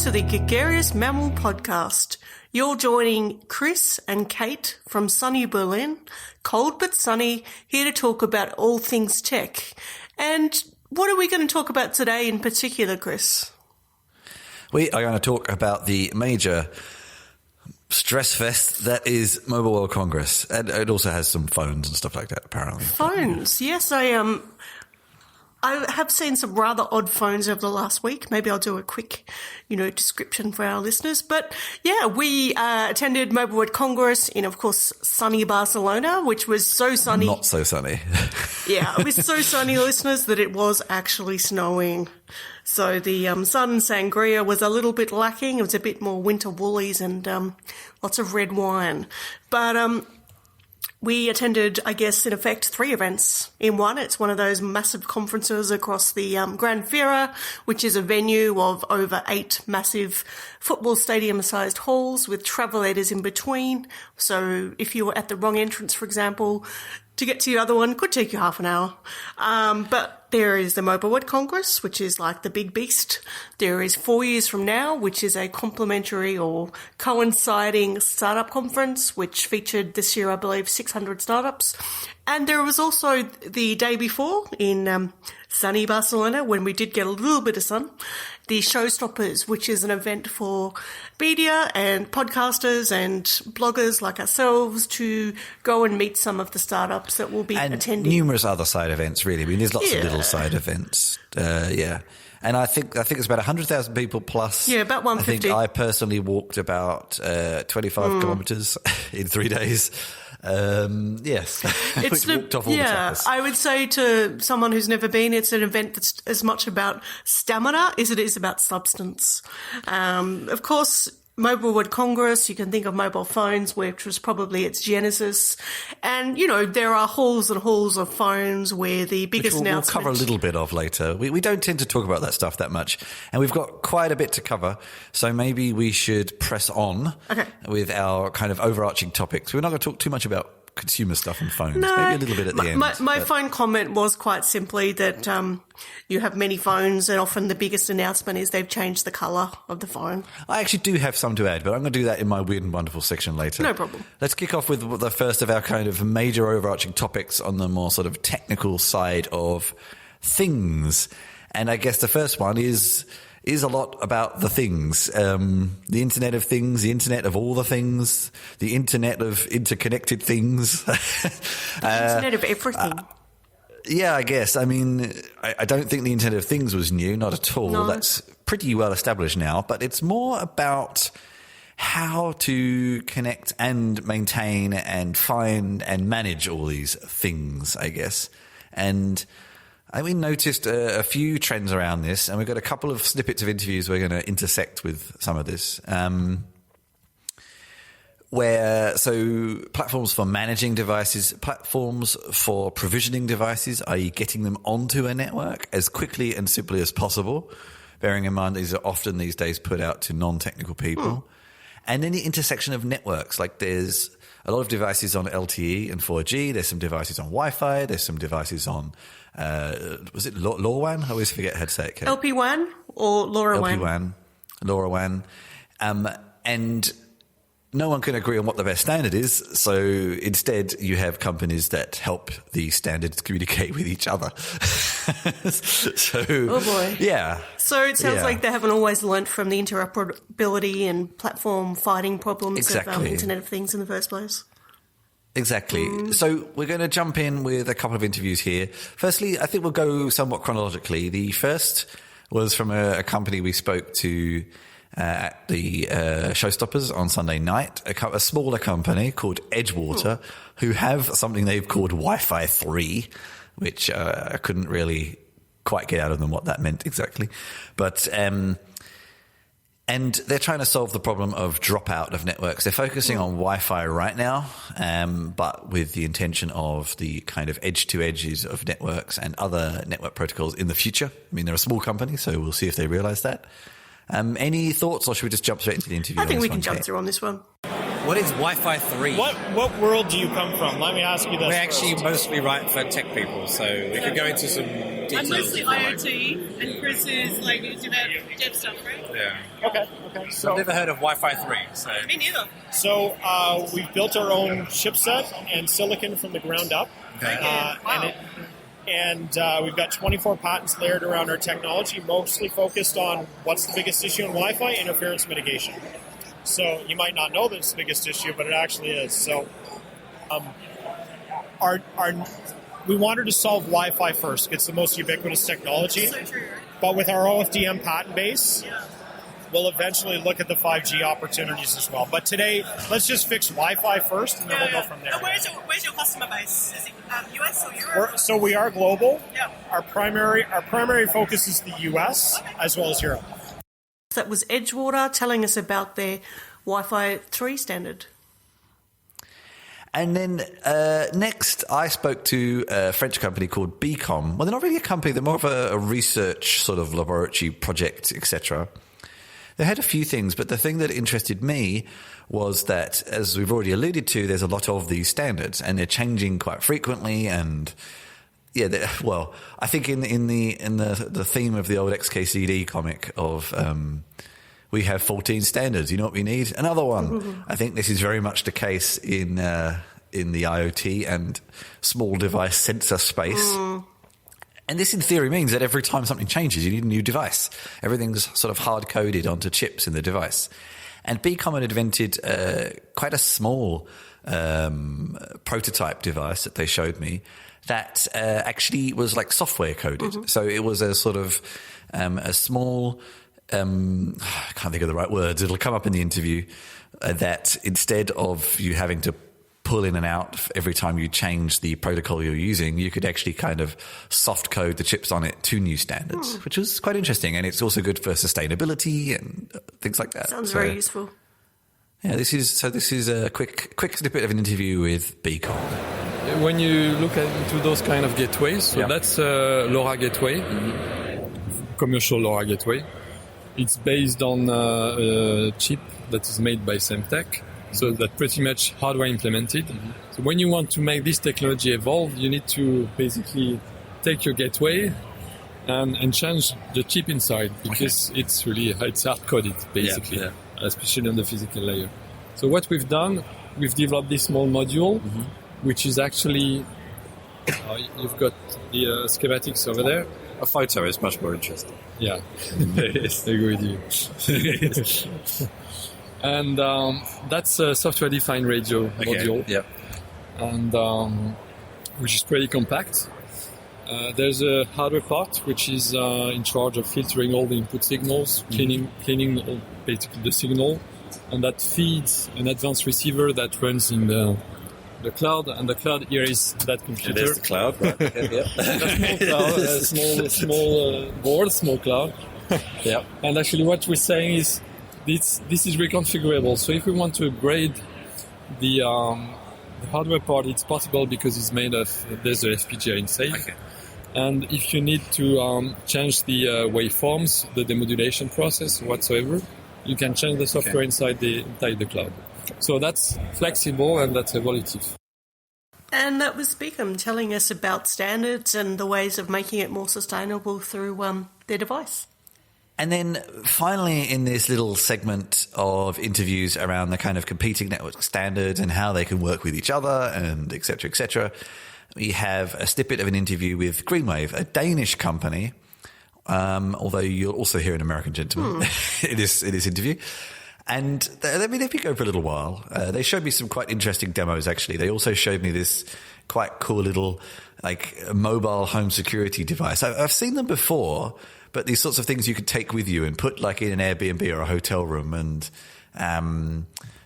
to the Gregarious Mammal Podcast. You're joining Chris and Cate from sunny Berlin, cold but sunny, here to talk about all things tech. And what are we going to talk about today in particular, Chris? We are going to talk about the major stress fest that is Mobile World Congress. And it also has some phones and stuff like that, apparently. Phones, yes, I have seen some rather odd phones over the last week. Maybe I'll do a quick, description for our listeners. But yeah, we attended Mobile World Congress in, of course, sunny Barcelona, which was so sunny. Not so sunny. Yeah, it was so sunny, listeners, that it was actually snowing. So the sun sangria was a little bit lacking. It was a bit more winter woolies and lots of red wine. But we attended, I guess, in effect, 3 events in one. It's one of those massive conferences across the Gran Fira, which is a venue of over 8 massive football stadium-sized halls with travelators in between. So if you were at the wrong entrance, for example, to get to the other one could take you half an hour. But there is the Mobile World Congress, which is like the big beast. There is 4 years from now, which is a complementary or coinciding startup conference, which featured this year, I believe, 600 startups. And there was also the day before in sunny Barcelona, when we did get a little bit of sun, the Showstoppers, which is an event for media and podcasters and bloggers like ourselves to go and meet some of the startups that will be attending. Numerous other side events, really. I mean, there's lots of little side events. And I think it's about 100,000 people plus. Yeah, about 150. I think I personally walked about 25 kilometres in 3 days. Yes, it's walked off all the toppers. I would say to someone who's never been, it's an event that's as much about stamina as it is about substance. Of course, Mobile World Congress, you can think of mobile phones, which was probably its genesis. And, there are halls and halls of phones where the biggest announcement... We'll cover a little bit of later. We don't tend to talk about that stuff that much. And we've got quite a bit to cover. So maybe we should press on with our kind of overarching topics. We're not going to talk too much about consumer stuff and phones. No, maybe a little bit at the end. My phone comment was quite simply that you have many phones, and often the biggest announcement is they've changed the colour of the phone. I actually do have some to add, but I'm going to do that in my Weird and Wonderful section later. No problem. Let's kick off with the first of our kind of major overarching topics on the more sort of technical side of things. And I guess the first one is a lot about the things. The Internet of Things, the Internet of all the things, the Internet of interconnected things. The Internet of everything. Yeah, I guess. I mean, I don't think the Internet of Things was new, not at all. No. That's pretty well established now, but it's more about how to connect and maintain and find and manage all these things, I guess. And we noticed a few trends around this, and we've got a couple of snippets of interviews we're going to intersect with some of this. So platforms for managing devices, platforms for provisioning devices, i.e. getting them onto a network as quickly and simply as possible, bearing in mind these are often these days put out to non-technical people. And then the intersection of networks, like there's a lot of devices on LTE and 4G, there's some devices on Wi-Fi, there's some devices on, was it LoRaWAN? I always forget how to say it. Kate. LPWAN or LoRaWAN? LoRaWAN. And no one can agree on what the best standard is, so instead you have companies that help the standards communicate with each other. Oh boy. Yeah. So it sounds like they haven't always learnt from the interoperability and platform fighting problems of Internet of Things in the first place. Exactly. So we're going to jump in with a couple of interviews here. Firstly, I think we'll go somewhat chronologically. The first was from a company we spoke to at the Showstoppers on Sunday night, a smaller company called Edgewater, who have something they've called Wi-Fi 3, which I couldn't really quite get out of them what that meant exactly. But and they're trying to solve the problem of dropout of networks. They're focusing on Wi-Fi right now, but with the intention of the kind of edge-to-edges of networks and other network protocols in the future. I mean, they're a small company, so we'll see if they realize that. Any thoughts, or should we just jump straight into the interview? I think we can jump through on this one. What is Wi-Fi 3? What world do you come from? Let me ask you this. We actually mostly write for tech people, so we could go into some details. I'm mostly IoT, and Chris is like dev stuff, right? Yeah. Okay. So I've never heard of Wi-Fi 3, so... Me neither. So we've built our own chipset and silicon from the ground up. Okay. Wow. And we've got 24 patents layered around our technology, mostly focused on what's the biggest issue in Wi-Fi, interference mitigation. So you might not know that it's the biggest issue, but it actually is. So we wanted to solve Wi-Fi first. It's the most ubiquitous technology. So true. But with our OFDM patent base, we'll eventually look at the 5G opportunities as well. But today, let's just fix Wi-Fi first, and then we'll go from there. And where's your customer base? Is it US or Europe? So we are global. Yeah. Our primary focus is the US as well as Europe. That was Edgewater telling us about their Wi-Fi 3 standard. And then next, I spoke to a French company called Becom. Well, they're not really a company; they're more of a research sort of laboratory project, etc. They had a few things, but the thing that interested me was that, as we've already alluded to, there's a lot of these standards, and they're changing quite frequently. And yeah, well, I think in the theme of the old XKCD comic of we have 14 standards. You know what we need? Another one. I think this is very much the case in the IoT and small device sensor space. And this, in theory, means that every time something changes, you need a new device. Everything's sort of hard-coded onto chips in the device. And Becom had invented quite a small prototype device that they showed me that actually was like software coded. So it was a sort of a small... I can't think of the right words. It'll come up in the interview that instead of you having to pull in and out every time you change the protocol you're using, you could actually kind of soft code the chips on it to new standards, which was quite interesting. And it's also good for sustainability and things like that. Sounds very useful. Yeah, this is a quick snippet of an interview with Becom. When you look into those kind of gateways, so that's LoRa gateway, commercial LoRa gateway. It's based on a chip that is made by Semtech, so that pretty much hardware implemented. So when you want to make this technology evolve, you need to basically take your gateway and change the chip inside, because it's hard-coded, basically, especially on the physical layer. So what we've done, we've developed this small module, which is actually, you've got the schematics over there. A photo is much more interesting. Yeah, I agree with you. And that's a software-defined radio module, and which is pretty compact. There's a hardware part which is in charge of filtering all the input signals, cleaning basically the signal, and that feeds an advanced receiver that runs in the cloud, and the cloud here is that computer. It is the cloud, right? A small board, small cloud. And actually what we're saying is this is reconfigurable. So if we want to upgrade the hardware part, it's possible because it's made of, there's an FPGA inside. Okay. And if you need to change the waveforms, the demodulation process, whatsoever, you can change the software inside the cloud. So that's flexible and that's evolutive. And that was Becom telling us about standards and the ways of making it more sustainable through their device. And then finally, in this little segment of interviews around the kind of competing network standards and how they can work with each other and et cetera, we have a snippet of an interview with Greenwave, a Danish company, although you'll also hear an American gentleman in this interview. And they've been going for a little while. They showed me some quite interesting demos, actually. They also showed me this quite cool little mobile home security device. I've seen them before, but these sorts of things you could take with you and put like in an Airbnb or a hotel room and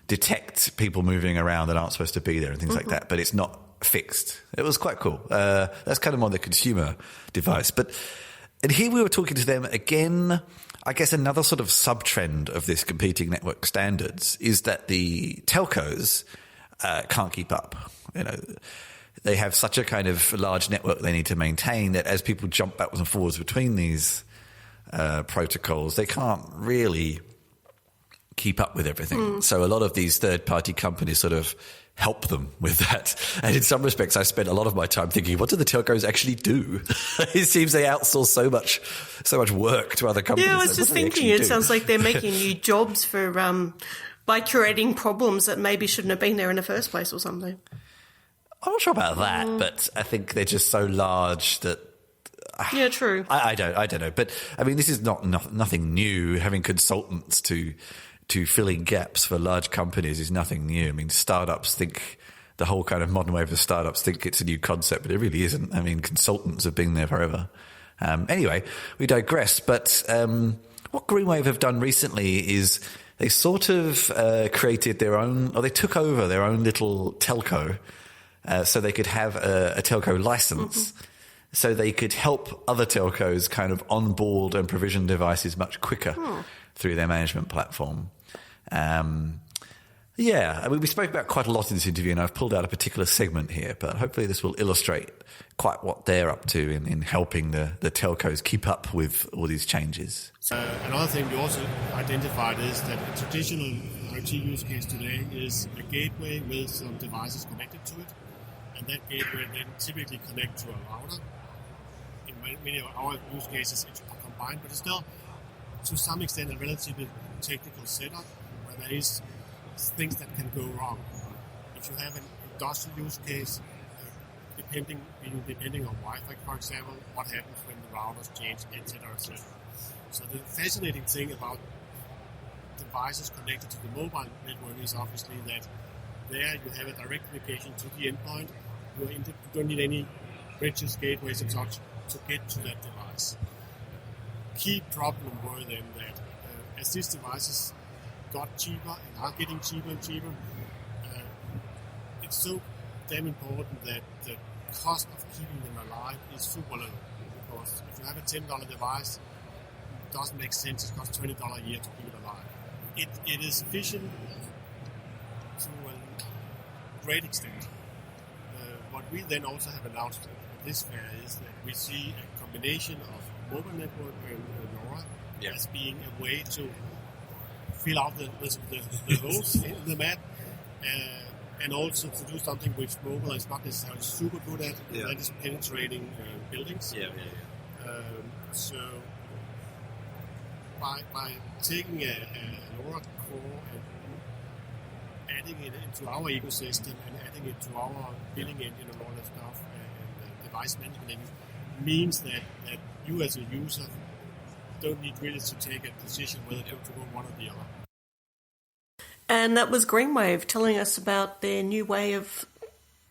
detect people moving around that aren't supposed to be there and things like that. But it's not fixed. It was quite cool. That's kind of more the consumer device. And here we were talking to them again. I guess another sort of sub-trend of this competing network standards is that the telcos can't keep up. They have such a kind of large network they need to maintain that as people jump backwards and forwards between these protocols, they can't really keep up with everything. So a lot of these third-party companies sort of help them with that. And in some respects, I spent a lot of my time thinking, what do the telcos actually do? It seems they outsource so much work to other companies. Yeah, I was just thinking, it sounds like they're making new jobs for by creating problems that maybe shouldn't have been there in the first place or something. I'm not sure about that, but I think they're just so large that yeah, true. I don't know. But I mean, this is nothing new. Having consultants to fill in gaps for large companies is nothing new. I mean, startups think the whole kind of modern wave of startups think it's a new concept, but it really isn't. I mean, consultants have been there forever. Anyway, we digress. But what Greenwave have done recently is they sort of created their own, or they took over their own little telco, so they could have a telco license. So they could help other telcos kind of onboard and provision devices much quicker through their management platform. Yeah, I mean, we spoke about quite a lot in this interview, and I've pulled out a particular segment here, but hopefully this will illustrate quite what they're up to in helping the telcos keep up with all these changes. Another thing we also identified is that a traditional IoT use case today is a gateway with some devices connected to it, and that gateway then typically connect to a router. In many of our use cases, it's combined, but it's still, to some extent, a relatively technical setup where there is things that can go wrong. If you have an industrial use case, depending on Wi-Fi, for example, what happens when the routers change, etc., etc. So the fascinating thing about devices connected to the mobile network is obviously that there you have a direct communication to the endpoint. You don't need any bridges, gateways, and such to get to that device. Key problem were then that as these devices got cheaper and are getting cheaper and cheaper, it's so damn important that the cost of keeping them alive is super low. Because if you have a $10 device, it doesn't make sense. It costs $20 a year to keep it alive. It is efficient to a great extent. What we then also have announced at this fair is that we see a combination of mobile network and LoRa as being a way to fill out the holes in the map, and also to do something which mobile is not necessarily super good at, that is penetrating buildings. So by taking a LoRa core and adding it into our ecosystem and adding it to our billing engine and all that stuff and device management engine, means that you as a user don't need really to take a decision whether to go one or the other. And that was Greenwave telling us about their new way of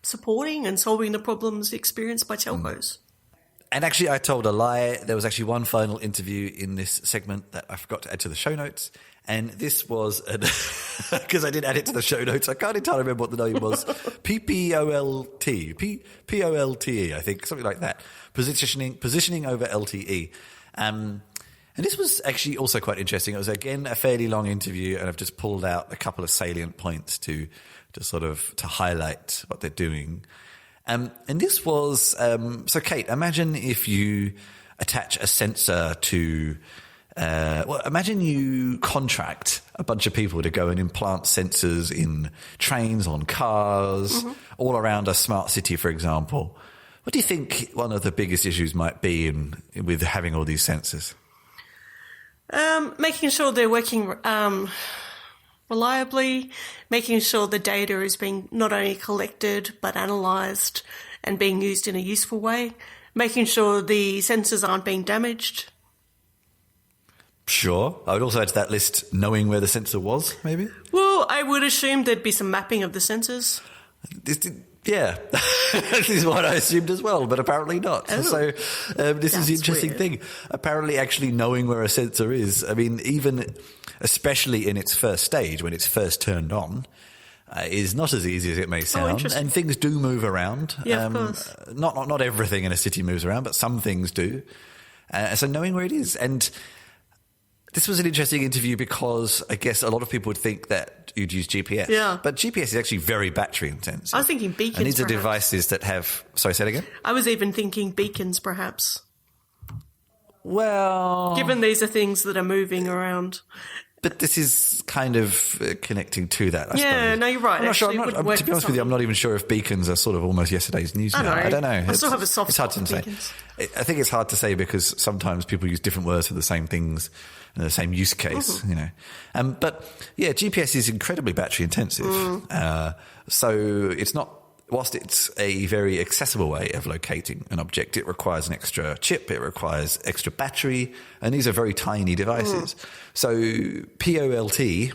supporting and solving the problems experienced by telcos. And actually, I told a lie. There was actually one final interview in this segment that I forgot to add to the show notes. And this was, because I did add it to the show notes, I can't entirely remember what the name was. P-O-L-T-E, I think, something like that. Positioning over LTE. And this was actually also quite interesting. It was, again, a fairly long interview, and I've just pulled out a couple of salient points to highlight what they're doing. And this was, so Cate, imagine if you attach a sensor to, imagine you contract a bunch of people to go and implant sensors in trains, on cars, all around a smart city, for example. What do you think one of the biggest issues might be with having all these sensors? Making sure they're working reliably, making sure the data is being not only collected but analysed and being used in a useful way, making sure the sensors aren't being damaged. Sure. I would also add to that list knowing where the sensor was, maybe? Well, I would assume there'd be some mapping of the sensors. Yeah, this is what I assumed as well, but apparently not. Oh, so this is the interesting weird. thing. Apparently actually knowing where a sensor is, I mean, especially in its first stage, when it's first turned on, is not as easy as it may sound. And things do move around. Yeah, of course. Not everything in a city moves around, but some things do. So knowing where it is. And this was an interesting interview because I guess a lot of people would think that you'd use GPS. Yeah. But GPS is actually very battery intensive. I was thinking beacons, And these are perhaps. devices that have... Sorry, say that again? I was even thinking beacons, perhaps. Well... Given these are things that are moving around. But this is kind of connecting to that, I Yeah, suppose. no, you're right. I'm not sure. Actually, it would To work be honest with you, I'm for not even sure if beacons are sort of almost yesterday's news now. I don't know. I still have a soft It's hard spot to for say. beacons. I think it's hard to say because sometimes people use different words for the same things and the same use case, Mm-hmm. you know. But yeah, GPS is incredibly battery intensive. So it's not, whilst it's a very accessible way of locating an object, it requires an extra chip, it requires extra battery, and these are very tiny devices. So POLT,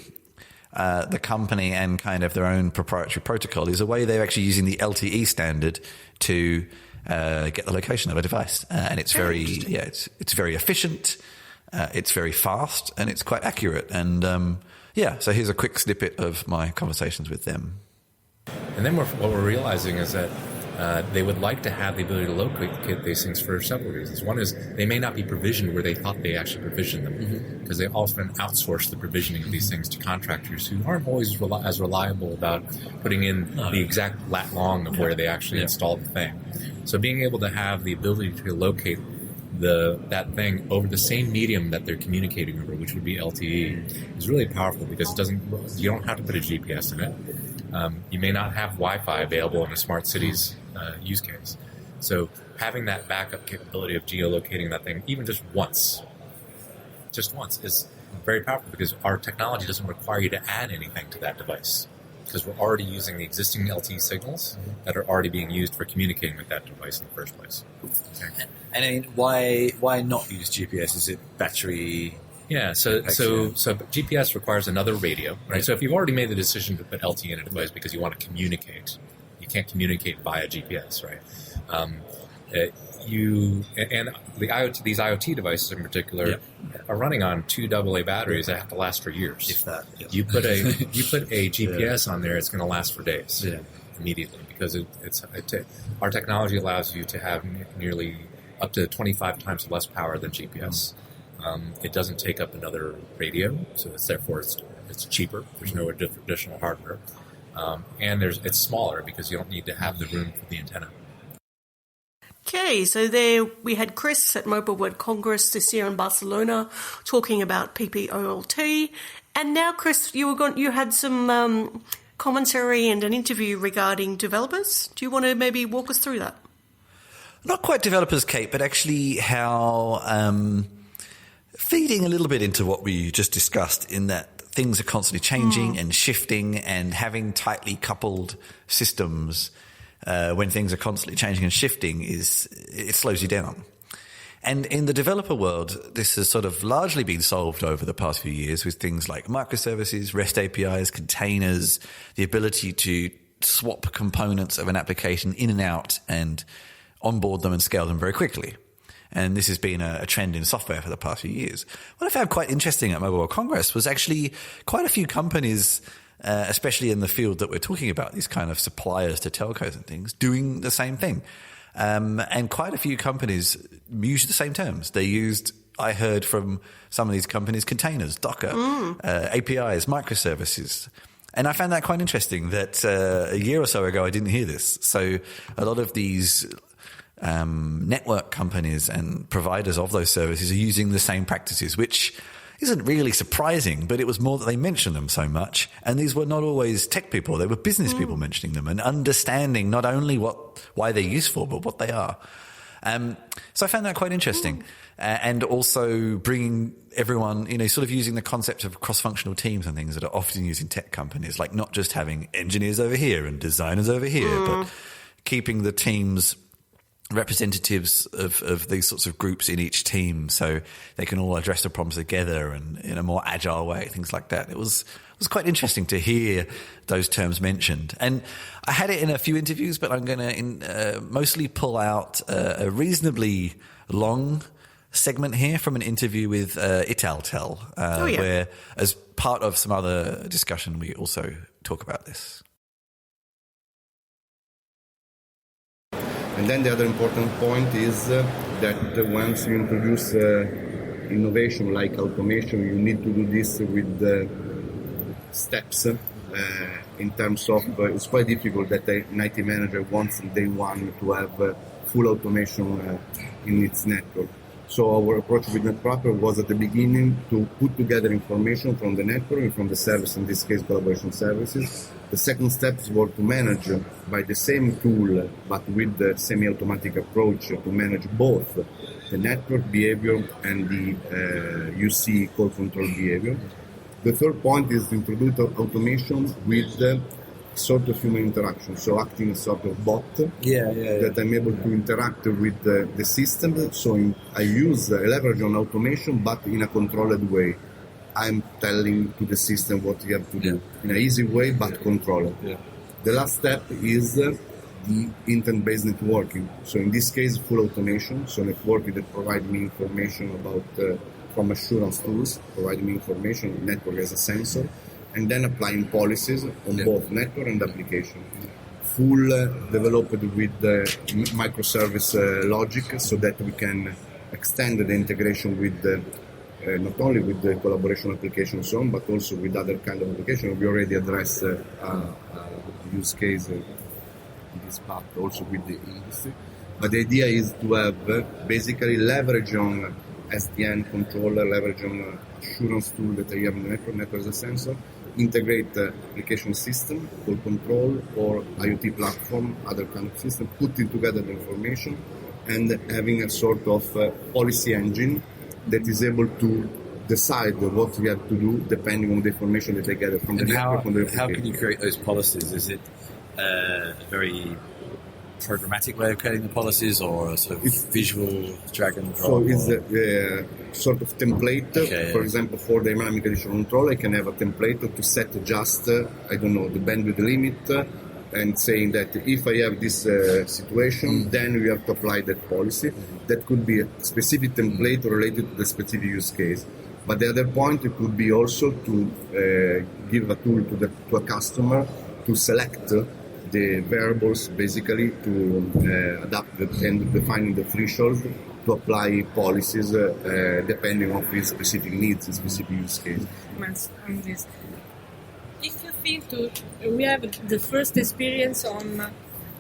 the company and kind of their own proprietary protocol, is a way they're actually using the LTE standard to get the location of a device. And it's it's very efficient, it's very fast, and it's quite accurate. And so here's a quick snippet of my conversations with them. And then what we're realizing is that they would like to have the ability to locate these things for several reasons. One is they may not be provisioned where they thought they actually provisioned them, because they often outsource the provisioning of these things to contractors who aren't always as reliable about putting in the exact lat long of where they actually installed the thing. So being able to have the ability to locate that thing over the same medium that they're communicating over, which would be LTE, is really powerful because you don't have to put a GPS in it. You may not have Wi-Fi available in a smart cities use case. So having that backup capability of geolocating that thing, even just once, is very powerful because our technology doesn't require you to add anything to that device because we're already using the existing LTE signals that are already being used for communicating with that device in the first place. Okay. And I mean, why not use GPS? Is it battery? Yeah, so GPS requires another radio, right? So if you've already made the decision to put LTE in a device because you want to communicate, you can't communicate via GPS, right? These IoT devices in particular are running on 2 AA batteries that have to last for years. If that, you put a GPS on there, it's going to last for days immediately because our technology allows you to have nearly up to 25 times less power than GPS. It doesn't take up another radio, so it's cheaper. There's no additional hardware, and it's smaller because you don't need to have the room for the antenna. Okay, so there we had Chris at Mobile World Congress this year in Barcelona talking about PPOLT, and now Chris, you had some commentary and an interview regarding developers. Do you want to maybe walk us through that? Not quite developers, Cate, but actually how feeding a little bit into what we just discussed in that things are constantly changing and shifting, and having tightly coupled systems when things are constantly changing and shifting it slows you down. And in the developer world, this has sort of largely been solved over the past few years with things like microservices, REST APIs, containers, the ability to swap components of an application in and out and onboard them and scale them very quickly. And this has been a trend in software for the past few years. What I found quite interesting at Mobile World Congress was actually quite a few companies, especially in the field that we're talking about, these kind of suppliers to telcos and things, doing the same thing. And quite a few companies used the same terms. I heard from some of these companies, containers, Docker, APIs, microservices. And I found that quite interesting that a year or so ago I didn't hear this. So a lot of these network companies and providers of those services are using the same practices, which isn't really surprising, but it was more that they mentioned them so much. And these were not always tech people. They were business people mentioning them and understanding not only why they're useful, but what they are. So I found that quite interesting. And also bringing everyone, sort of using the concept of cross-functional teams and things that are often used in tech companies, like not just having engineers over here and designers over here, but keeping the teams representatives of these sorts of groups in each team so they can all address the problems together and in a more agile way, things like that. It was quite interesting to hear those terms mentioned. And I had it in a few interviews, but I'm going to mostly pull out a reasonably long segment here from an interview with Italtel, where as part of some other discussion, we also talk about this. And then the other important point is that once you introduce innovation like automation, you need to do this with steps in terms of it's quite difficult that an IT manager wants day one to have full automation in its network. So our approach with NetWrapper was at the beginning to put together information from the network and from the service, in this case collaboration services. The second steps were to manage by the same tool, but with the semi-automatic approach, to manage both the network behavior and the UC call control behavior. The third point is to introduce automation with sort of human interaction, so acting as sort of bot that I'm able to interact with the system. So I leverage on automation, but in a controlled way. I'm telling to the system what you have to do in an easy way, but controlled. The last step is the intent-based networking. So in this case, full automation. So networking that provides me information about from assurance tools, providing me information, network as a sensor, and then applying policies on both network and application. Full developed with microservice logic, so that we can extend the integration with not only with the collaboration application and so on, but also with other kind of applications. We already addressed the use case in this part, also with the industry. But the idea is to have basically leverage on SDN controller, leverage on assurance tool that I have in the network as a sensor, integrate the application system, call control, or IoT platform, other kind of system, putting together the information, and having a sort of policy engine that is able to decide what we have to do depending on the information that I gather from the network. How can you create those policies? Is it a very programmatic way of creating the policies, or a sort of visual drag and drop? So it's a sort of template. For example, for the dynamic additional control, I can have a template to set just, the bandwidth limit, and saying that if I have this situation, then we have to apply that policy. That could be a specific template related to the specific use case. But the other point, it could be also to give a tool to a customer to select the variables, basically to adapt and defining the threshold to apply policies depending on his specific needs, his specific use case. On this. If you think we have the first experience on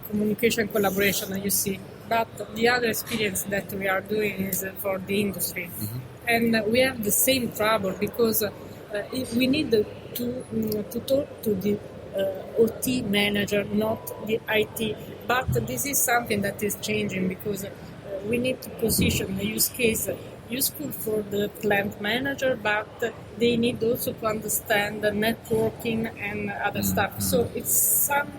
communication collaboration, you see, but the other experience that we are doing is for the industry. And we have the same trouble because if we need to talk to the OT manager, not the IT. But this is something that is changing because we need to position the use case useful for the plant manager, but they need also to understand the networking and other stuff. So it's some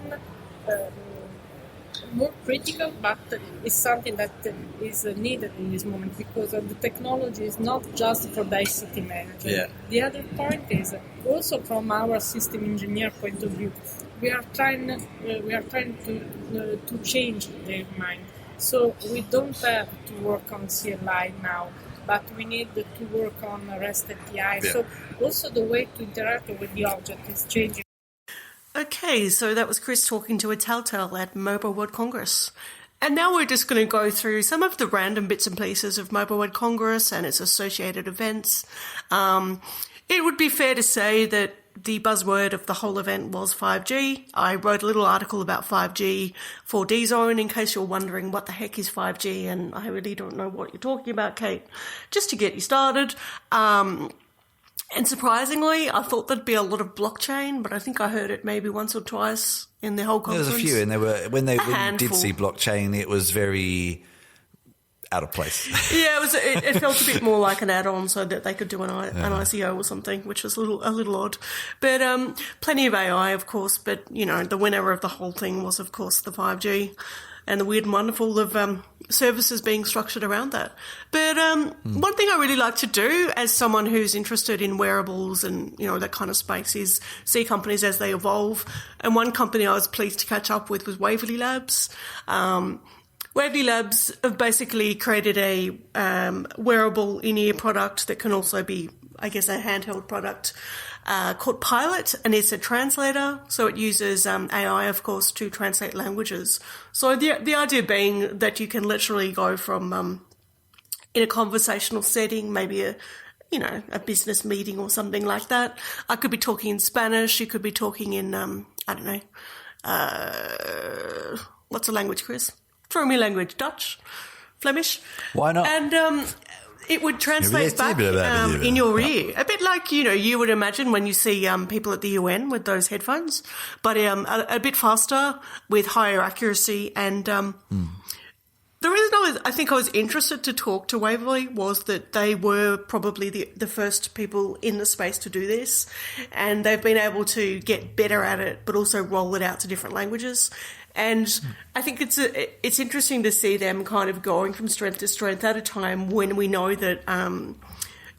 more critical, but it's something that is needed in this moment because the technology is not just for the ICT manager. The other point is also from our system engineer point of view, we are trying to change their mind. So we don't have to work on CLI now, but we need to work on REST API. So also the way to interact with the object is changing. Okay, so that was Chris talking to a Telltale at Mobile World Congress. And now we're just going to go through some of the random bits and pieces of Mobile World Congress and its associated events. It would be fair to say that the buzzword of the whole event was 5G. I wrote a little article about 5G for D-Zone in case you're wondering what the heck is 5G, and I really don't know what you're talking about, Cate. Just to get you started. And surprisingly, I thought there'd be a lot of blockchain, but I think I heard it maybe once or twice in the whole conference. There was a few, and when you did see blockchain, it was very out of place. Yeah, it felt a bit more like an add-on so that they could do an ICO or something, which was a little odd. But plenty of AI, of course. But the winner of the whole thing was, of course, the 5G. And the weird and wonderful of services being structured around that. But one thing I really like to do as someone who's interested in wearables and, that kind of space is see companies as they evolve. And one company I was pleased to catch up with was Waverly Labs. Waverly Labs have basically created a wearable in-ear product that can also be, I guess, a handheld product called Pilot, and it's a translator, so it uses AI, of course, to translate languages. So the idea being that you can literally go from in a conversational setting, maybe a business meeting or something like that. I could be talking in Spanish. You could be talking in I don't know, what's a language, Chris? Throw me a language, Dutch, Flemish. Why not? And it would translate back in your ear. A bit like, you would imagine when you see people at the UN with those headphones, but a bit faster with higher accuracy. And the reason I think I was interested to talk to Waverley was that they were probably the first people in the space to do this, and they've been able to get better at it, but also roll it out to different languages. And I think it's interesting to see them kind of going from strength to strength at a time when we know that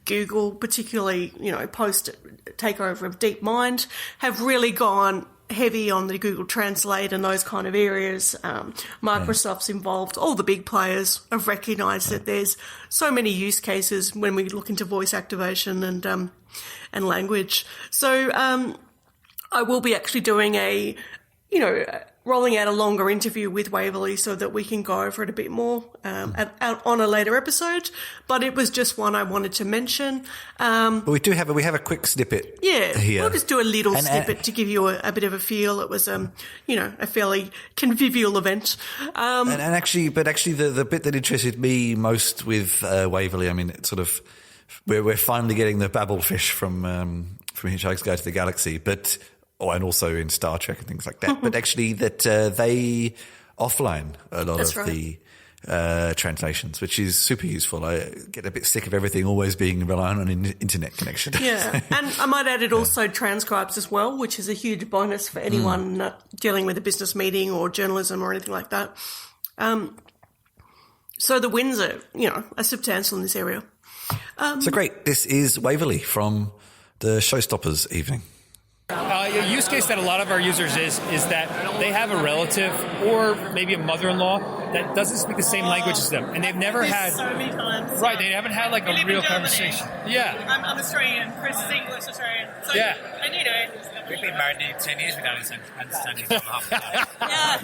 Google, particularly, post takeover of DeepMind, have really gone heavy on the Google Translate and those kind of areas. Microsoft's involved. All the big players have recognised that there's so many use cases when we look into voice activation and language. So I will be actually doing rolling out a longer interview with Waverley so that we can go over it a bit more on a later episode. But it was just one I wanted to mention. But we have a quick snippet. Yeah, here. We'll just do a little snippet to give you a bit of a feel. It was a fairly convivial event. And actually, the bit that interested me most with Waverley, I mean, it's sort of we're finally getting the babblefish from Hitchhiker's Guide to the Galaxy, but. And also in Star Trek and things like that. But actually that they offline a lot the translations, which is super useful. I get a bit sick of everything always being reliant on an internet connection. Yeah, and I might add it also transcribes as well, which is a huge bonus for anyone dealing with a business meeting or journalism or anything like that. So the wins are, are substantial in this area. So great. This is Waverley from the Showstoppers evening. A use case that a lot of our users is that they have a relative or maybe a mother-in-law that doesn't speak the same language as them, and they've never had so many times. Right, they haven't had like a real conversation. Yeah, I'm Australian. Chris is English Australian. So, yeah, and we've been married nearly 10 years without understanding each other half the time. Yeah,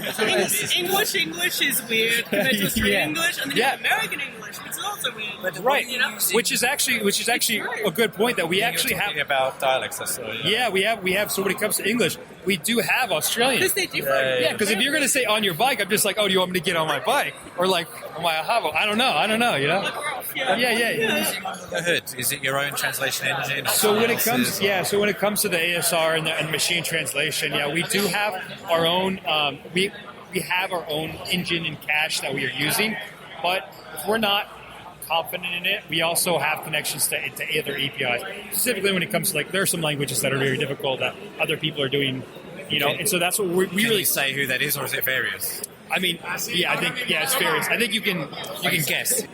English is weird compared to Australian English, and then you have American English, which is also weird. But, right, which is actually a good point that we actually have about dialects. Yeah, we have. So when it comes to English, we do have Australian. Because they're different. Yeah, because if you're going to say on your bike, I'm just like, oh, do you want me to get on my bike? Or like, on my Ahavo? I don't know, Yeah. The hood, is it your own translation engine? So when it comes to the ASR and machine translation, we do have our own. We have our own engine and cache that we are using, but if we're not confident in it, we also have connections to other APIs. Specifically, when it comes to there are some languages that are very difficult that other people are doing, and so that's what we really say who that is, or is it various? I mean, I think it's various. I think you can guess.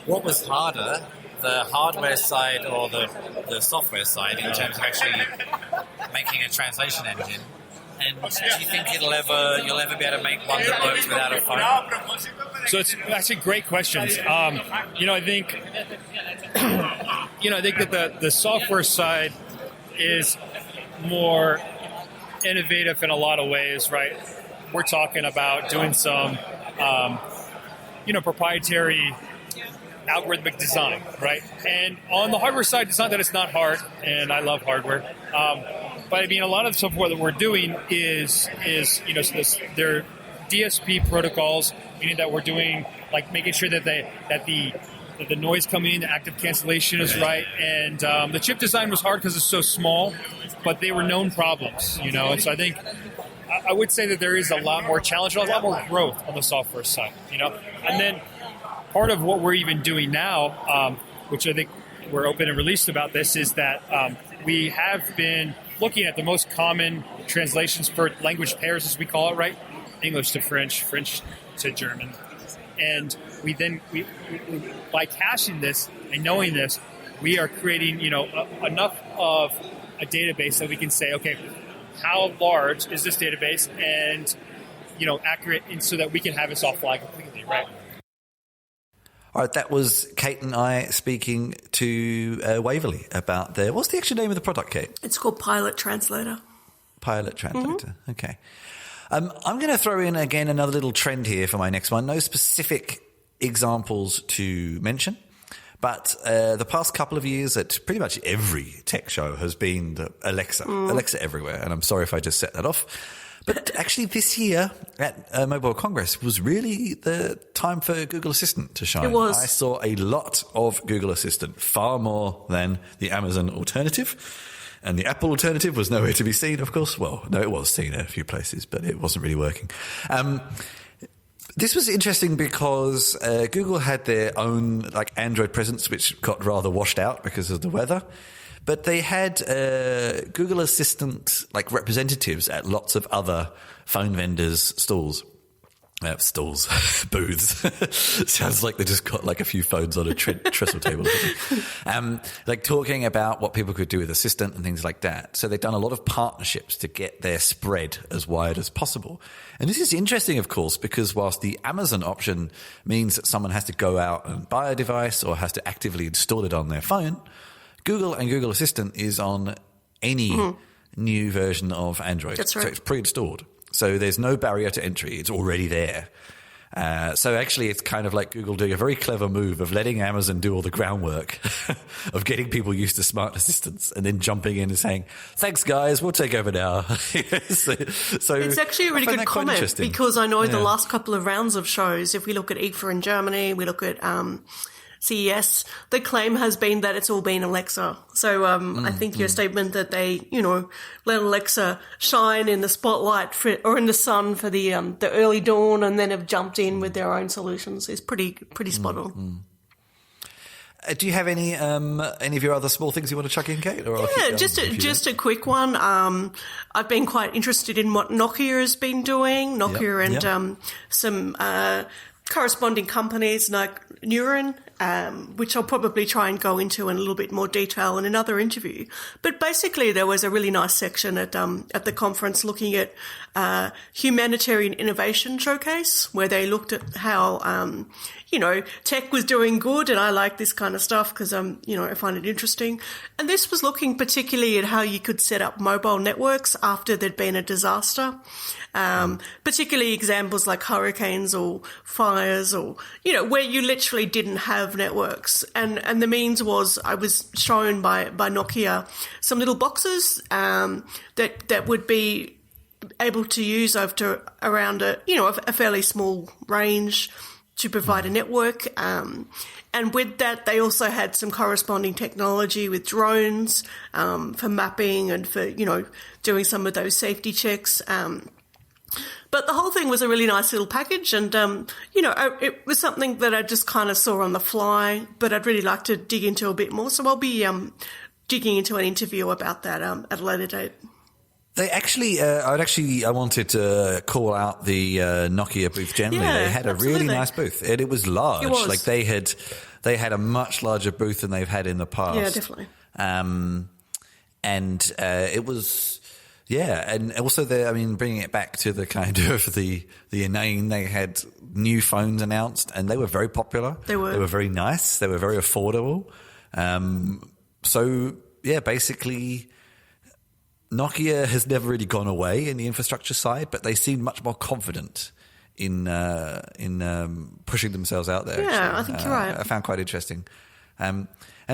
What was harder, the hardware side or the software side, in terms of actually making a translation engine? And do you think you'll ever be able to make one that works without a phone? So it's actually great questions. I think that the software side is more innovative in a lot of ways, right? We're talking about doing some, proprietary algorithmic design, right? And on the hardware side, it's not that it's not hard, and I love hardware. But I mean, a lot of the software that we're doing is they're DSP protocols, meaning that we're doing making sure that the noise coming in, the active cancellation is right, and the chip design was hard because it's so small, but they were known problems, And so I think I would say that there is a lot more challenge, a lot more growth on the software side, And then part of what we're even doing now, which I think we're open and released about this, is that we have been looking at the most common translations for language pairs, as we call it, right? English to French, French to German. And we by caching this and knowing this, we are creating, enough of a database that we can say, okay, how large is this database, and, accurate, and so that we can have this offline completely, right? All right, that was Cate and I speaking to Waverley about what's the actual name of the product, Cate? It's called Pilot Translator. Pilot Translator, Okay. I'm going to throw in again another little trend here for my next one. No specific examples to mention, but the past couple of years at pretty much every tech show has been the Alexa everywhere. And I'm sorry if I just set that off. But actually, this year at Mobile World Congress was really the time for Google Assistant to shine. It was. I saw a lot of Google Assistant, far more than the Amazon alternative. And the Apple alternative was nowhere to be seen, of course. Well, no, it was seen in a few places, but it wasn't really working. This was interesting because Google had their own Android presence, which got rather washed out because of the weather. But they had Google Assistant representatives at lots of other phone vendors' stalls. Booths. Sounds like they just got a few phones on a trestle table. Talking about what people could do with Assistant and things like that. So they've done a lot of partnerships to get their spread as wide as possible. And this is interesting, of course, because whilst the Amazon option means that someone has to go out and buy a device or has to actively install it on their phone, Google and Google Assistant is on any new version of Android. That's right. So it's pre-installed. So there's no barrier to entry. It's already there. So actually it's kind of like Google doing a very clever move of letting Amazon do all the groundwork of getting people used to smart assistants and then jumping in and saying, thanks guys, we'll take over now. so it's actually a really good comment because I know the last couple of rounds of shows, if we look at IFA in Germany, we look at CES, the claim has been that it's all been Alexa. So I think your statement that they, let Alexa shine in the spotlight or in the sun for the early dawn and then have jumped in with their own solutions is pretty spot on. Do you have any of your other small things you want to chuck in, Kate? Or just a quick one. I've been quite interested in what Nokia has been doing. And some corresponding companies like Neuron, which I'll probably try and go into in a little bit more detail in another interview. But basically, there was a really nice section at the conference looking at humanitarian innovation showcase, where they looked at how tech was doing good, and I like this kind of stuff because I find it interesting. And this was looking particularly at how you could set up mobile networks after there'd been a disaster. Particularly examples like hurricanes or fires or, where you literally didn't have networks. And the means was I was shown by Nokia some little boxes, that would be able to use around a fairly small range to provide a network. And with that, they also had some corresponding technology with drones, for mapping and for, doing some of those safety checks. But the whole thing was a really nice little package and, it was something that I just kind of saw on the fly, but I'd really like to dig into a bit more. So I'll be digging into an interview about that at a later date. They actually, I wanted to call out the Nokia booth generally. Yeah, they had a really nice booth, and it was large. It was. They had a much larger booth than they've had in the past. Yeah, definitely. It was. Yeah, and also bringing it back to the kind of the inane, they had new phones announced, and they were very popular. They were very nice. They were very affordable. Basically, Nokia has never really gone away in the infrastructure side, but they seem much more confident in pushing themselves out there. Yeah, actually. I think you're right. I found quite interesting. And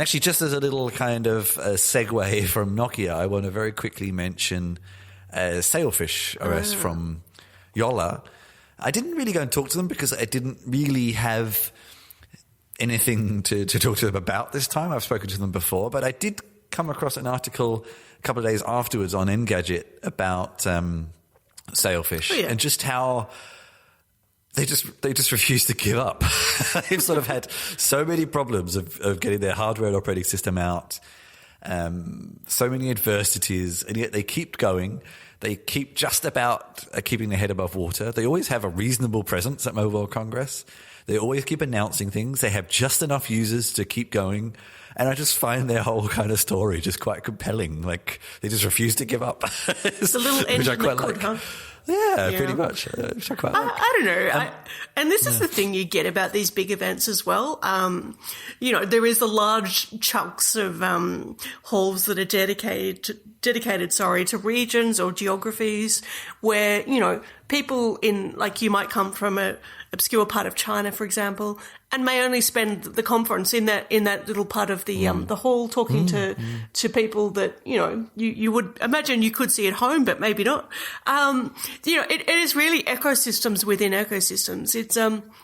actually, just as a little kind of segue from Nokia, I want to very quickly mention Sailfish OS from Yola. I didn't really go and talk to them because I didn't really have anything to talk to them about this time. I've spoken to them before, but I did come across an article a couple of days afterwards on Engadget about Sailfish and just how they just refuse to give up. They've sort of had so many problems of getting their hardware and operating system out, so many adversities, and yet they keep going. They keep just about keeping their head above water. They always have a reasonable presence at Mobile Congress. They always keep announcing things. They have just enough users to keep going. And I just find their whole kind of story just quite compelling. Like, they just refuse to give up. It's a little engine that could, huh? Yeah, pretty much. Which I quite like. I don't know. And this is the thing you get about these big events as well. There is the large chunks of halls that are dedicated to regions or geographies where, people in, like, you might come from a obscure part of China, for example, and may only spend the conference in that little part of the hall talking to people that you would imagine you could see at home, but maybe not. It is really ecosystems within ecosystems. It's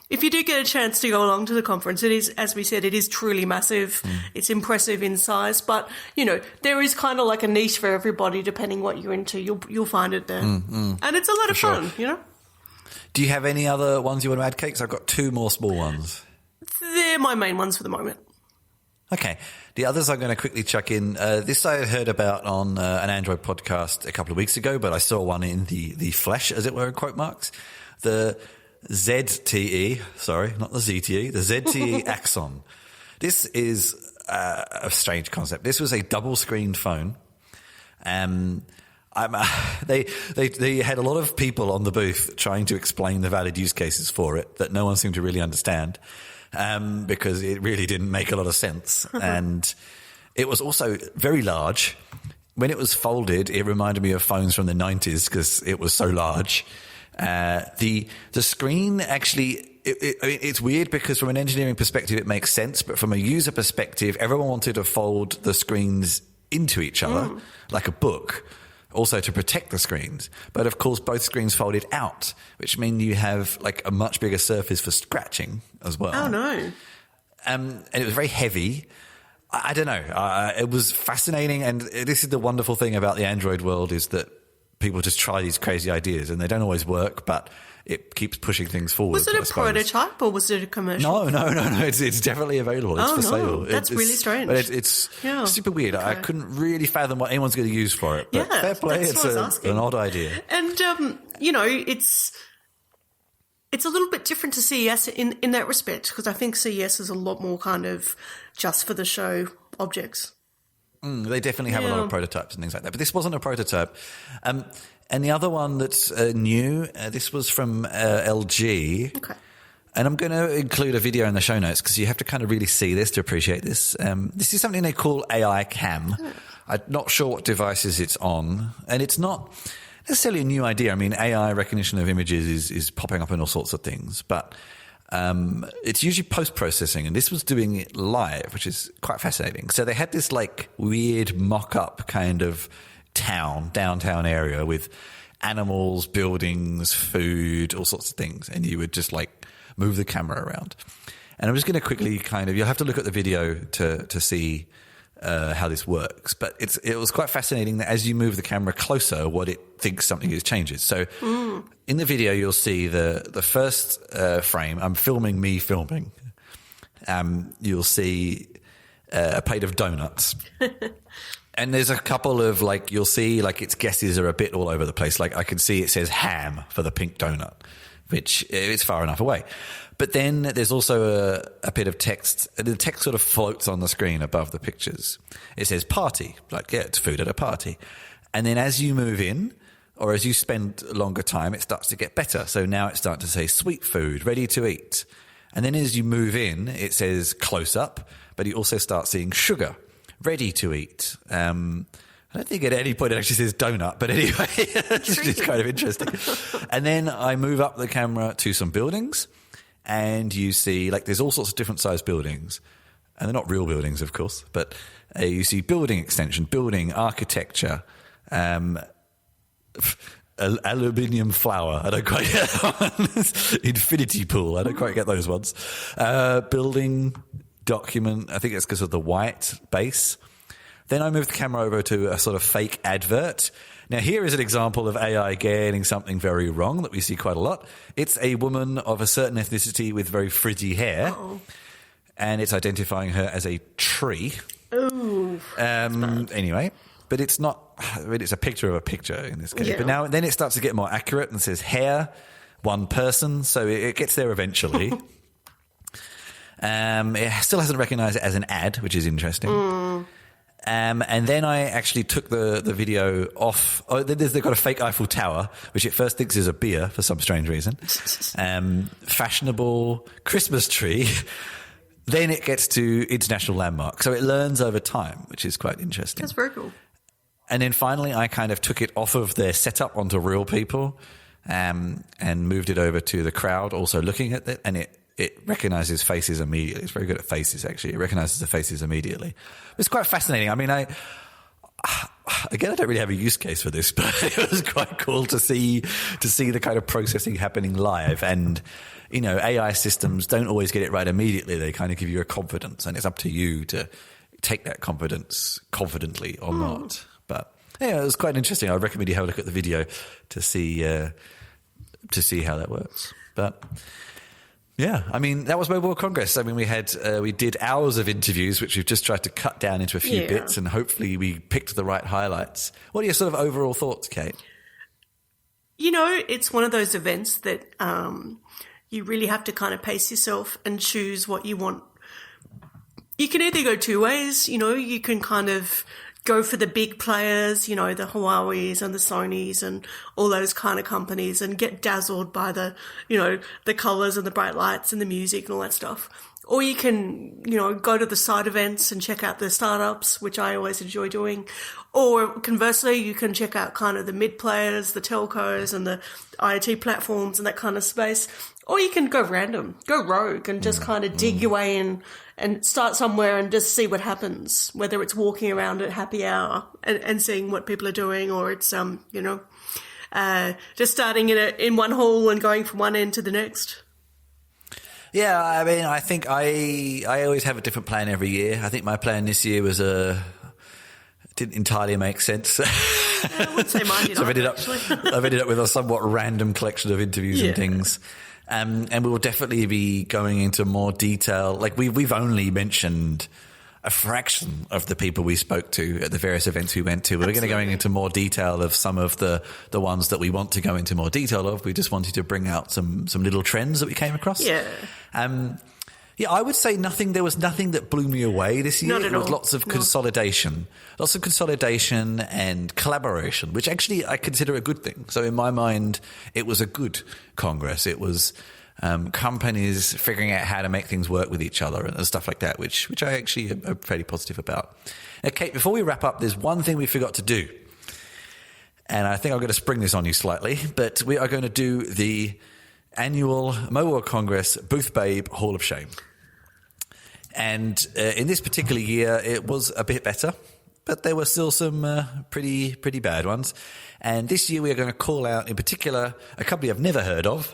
if you do get a chance to go along to the conference, it is, as we said, it is truly massive. It's impressive in size, but there is kind of like a niche for everybody depending what you're into. You'll find it there, and it's a lot of fun. Do you have any other ones you want to add, Kate? 'Cause I've got two more small ones. They're my main ones for the moment. Okay. The others I'm going to quickly chuck in. This I heard about on an Android podcast a couple of weeks ago, but I saw one in the flesh, as it were, in quote marks. The ZTE, sorry, not the ZTE, the ZTE Axon. This is a strange concept. This was a double-screened phone. They had a lot of people on the booth trying to explain the valid use cases for it that no one seemed to really understand, because it really didn't make a lot of sense. And it was also very large. When it was folded, it reminded me of phones from the 90s because it was so large. The screen actually, it's weird because from an engineering perspective it makes sense, but from a user perspective, everyone wanted to fold the screens into each other like a book, also to protect the screens. But of course, both screens folded out, which means you have like a much bigger surface for scratching as well. Oh no! And it was very heavy. I don't know. It was fascinating, and this is the wonderful thing about the Android world is that people just try these crazy ideas, and they don't always work, but it keeps pushing things forward. Was it a prototype or was it a commercial? No. It's definitely available. It's for sale. That's really strange. But it's super weird. Okay. I couldn't really fathom what anyone's going to use for it. But fair play. It's an odd idea. And it's a little bit different to CES in that respect, because I think CES is a lot more kind of just for the show objects. They definitely have a lot of prototypes and things like that. But this wasn't a prototype. And the other one that's new, this was from LG. Okay. And I'm going to include a video in the show notes because you have to kind of really see this to appreciate this. This is something they call AI Cam. I'm not sure what devices it's on. And it's not necessarily a new idea. I mean, AI recognition of images is popping up in all sorts of things. But it's usually post-processing, and this was doing it live, which is quite fascinating. So they had this like weird mock-up kind of downtown area with animals, buildings, food, all sorts of things, and you would just like move the camera around. And I'm just going to quickly you'll have to look at the video to see how this works. But it was quite fascinating that as you move the camera closer, what it thinks something is changes. So in the video, you'll see the first frame. I'm filming me filming. You'll see a plate of donuts. And there's a couple of you'll see its guesses are a bit all over the place. Like I can see it says ham for the pink donut, which is far enough away. But then there's also a bit of text. The text sort of floats on the screen above the pictures. It says party, it's food at a party. And then as you move in, or as you spend longer time, it starts to get better. So now it's starting to say sweet food, ready to eat. And then as you move in, it says close up, but you also start seeing sugar, ready to eat. I don't think at any point it actually says donut, but anyway, it's kind of interesting. And then I move up the camera to some buildings, and you see there's all sorts of different sized buildings, and they're not real buildings, of course, but you see building extension, building architecture, aluminium flower. I don't quite get that one. Infinity pool. I don't quite get those ones. Building document. I think it's because of the white base. Then I move the camera over to a sort of fake advert. Now, here is an example of AI getting something very wrong that we see quite a lot. It's a woman of a certain ethnicity with very frizzy hair. Uh-oh. And it's identifying her as a tree. Ooh. Anyway, but it's not. I mean, it's a picture of a picture in this case. Yeah. But then it starts to get more accurate and says hair, one person. So it gets there eventually. It still hasn't recognized it as an ad, which is interesting. And then I actually took the video off. Oh, they've got a fake Eiffel Tower, which it first thinks is a beer for some strange reason. Fashionable Christmas tree. Then it gets to international landmark. So it learns over time, which is quite interesting. That's very cool. And then finally, I kind of took it off of their setup onto real people and moved it over to the crowd also looking at it. And it recognizes faces immediately. It's very good at faces, actually. It recognizes the faces immediately. It's quite fascinating. I mean, again, I don't really have a use case for this, but it was quite cool to see the kind of processing happening live. And, you know, AI systems don't always get it right immediately. They kind of give you a confidence, and it's up to you to take that confidence confidently or not. But yeah, it was quite interesting. I recommend you have a look at the video to see how that works. But yeah, I mean, that was Mobile World Congress. I mean, we did hours of interviews, which we've just tried to cut down into a few bits, and hopefully we picked the right highlights. What are your sort of overall thoughts, Cate? You know, it's one of those events that you really have to kind of pace yourself and choose what you want. You can either go two ways. You know, you can kind of go for the big players, you know, the Huawei's and the Sony's and all those kind of companies, and get dazzled by the, you know, the colours and the bright lights and the music and all that stuff. Or you can, you know, go to the side events and check out the startups, which I always enjoy doing. Or conversely, you can check out kind of the mid players, the telcos and the IoT platforms and that kind of space. Or you can go random, go rogue and just kind of dig your way in and start somewhere and just see what happens, whether it's walking around at happy hour and seeing what people are doing, or it's, you know, just starting in one hall and going from one end to the next. Yeah, I mean, I think I always have a different plan every year. I think my plan this year was didn't entirely make sense. I wouldn't say mine did. So I've ended up with a somewhat random collection of interviews and things. And we will definitely be going into more detail. Like we've only mentioned a fraction of the people we spoke to at the various events we went to. We're going to go into more detail of some of the ones that we want to go into more detail of. We just wanted to bring out some little trends that we came across. Yeah. Yeah, I would say there was nothing that blew me away this year. Not at all. There was lots of consolidation and collaboration, which actually I consider a good thing. So in my mind, it was a good Congress. It was companies figuring out how to make things work with each other and stuff like that, which I actually am fairly positive about. Now, Cate, before we wrap up, there's one thing we forgot to do. And I think I'm going to spring this on you slightly, but we are going to do the annual Mobile World Congress Booth Babe Hall of Shame. And in this particular year, it was a bit better, but there were still some pretty bad ones. And this year we are going to call out, in particular, a company I've never heard of,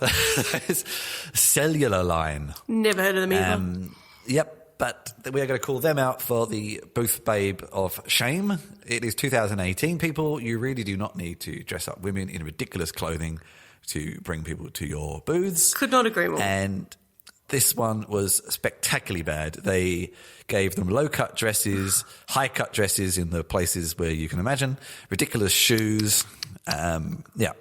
Cellular Line. Never heard of them either. Yep, but we are going to call them out for the Booth Babe of Shame. It is 2018, people. You really do not need to dress up women in ridiculous clothing to bring people to your booths. Could not agree more. And this one was spectacularly bad. They gave them low-cut dresses, high-cut dresses in the places where you can imagine, ridiculous shoes. Yeah.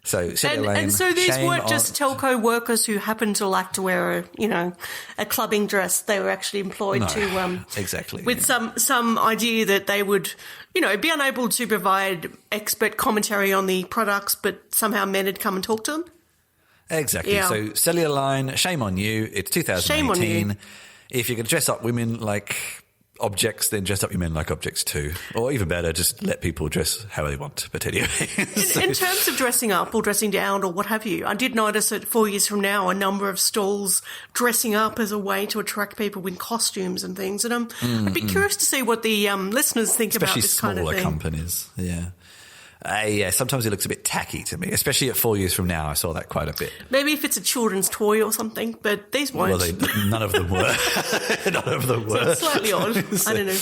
So, and so these weren't just telco workers who happened to like to wear a clubbing dress. They were actually employed exactly with some idea that they would, be unable to provide expert commentary on the products, but somehow men had come and talked to them. Exactly. Yeah. So Cellular Line, shame on you. It's 2018. Shame on you. If you're going to dress up women like objects, then dress up your men like objects too. Or even better, just let people dress how they want. But anyway. In terms of dressing up or dressing down or what have you, I did notice that 4 years from now, a number of stalls dressing up as a way to attract people in costumes and things. And I'd be curious to see what the listeners think about this kind of thing. Especially smaller companies, yeah. Yeah, sometimes it looks a bit tacky to me, especially at 4 years from now. I saw that quite a bit. Maybe if it's a children's toy or something, but these won't. Well, none of them were. None of them were. It's slightly odd. I don't know.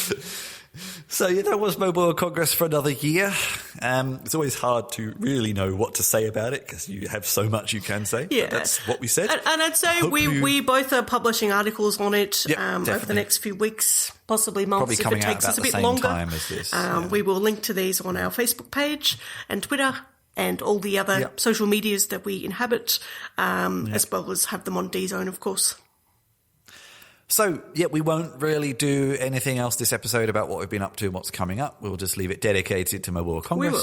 So yeah, that was Mobile World Congress for another year. It's always hard to really know what to say about it because you have so much you can say. Yeah. But that's what we said. And I'd say we both are publishing articles on it over the next few weeks, possibly months if it takes us a bit longer. Time as this. We will link to these on our Facebook page and Twitter and all the other social medias that we inhabit, as well as have them on D-Zone, of course. So, yeah, we won't really do anything else this episode about what we've been up to and what's coming up. We'll just leave it dedicated to Mobile World Congress. We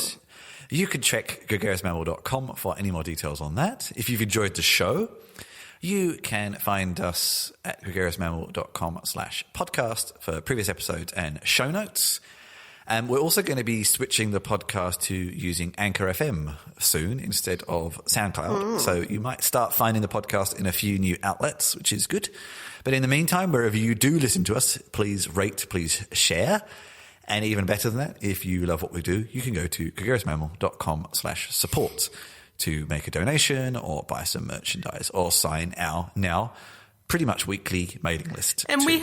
will. You can check gregariousmobile.com for any more details on that. If you've enjoyed the show, you can find us at gregariousmobile.com/podcast for previous episodes and show notes. And we're also going to be switching the podcast to using Anchor FM soon instead of SoundCloud. So you might start finding the podcast in a few new outlets, which is good. But in the meantime, wherever you do listen to us, please rate, please share. And even better than that, if you love what we do, you can go to gregariousmammal.com/support to make a donation or buy some merchandise or sign our now pretty much weekly mailing list. And we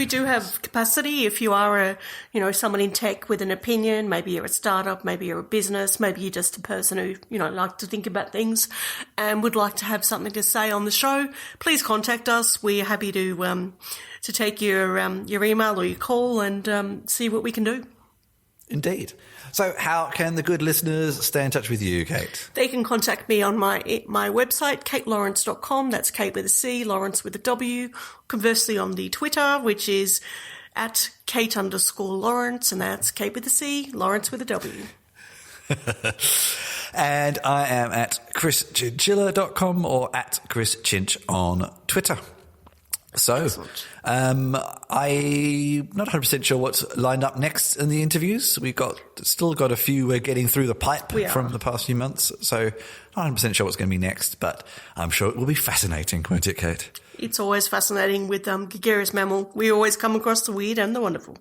do have capacity. If you are someone in tech with an opinion, maybe you're a startup, maybe you're a business, maybe you're just a person who, like to think about things and would like to have something to say on the show, please contact us. We're happy to take your email or your call and see what we can do. Indeed. So how can the good listeners stay in touch with you, Cate? They can contact me on my website, catelawrence.com. That's Kate with a C, Lawrence with a W. Conversely, on the Twitter, which is at Kate_Lawrence, and that's Kate with a C, Lawrence with a W. And I am at chrischinchilla.com or at chrischinch on Twitter. So, I'm not 100% sure what's lined up next in the interviews. We've still got a few we're getting through the pipe from the past few months. So, not 100% sure what's going to be next, but I'm sure it will be fascinating, won't it, Cate? It's always fascinating with gregarious mammal. We always come across the weird and the wonderful.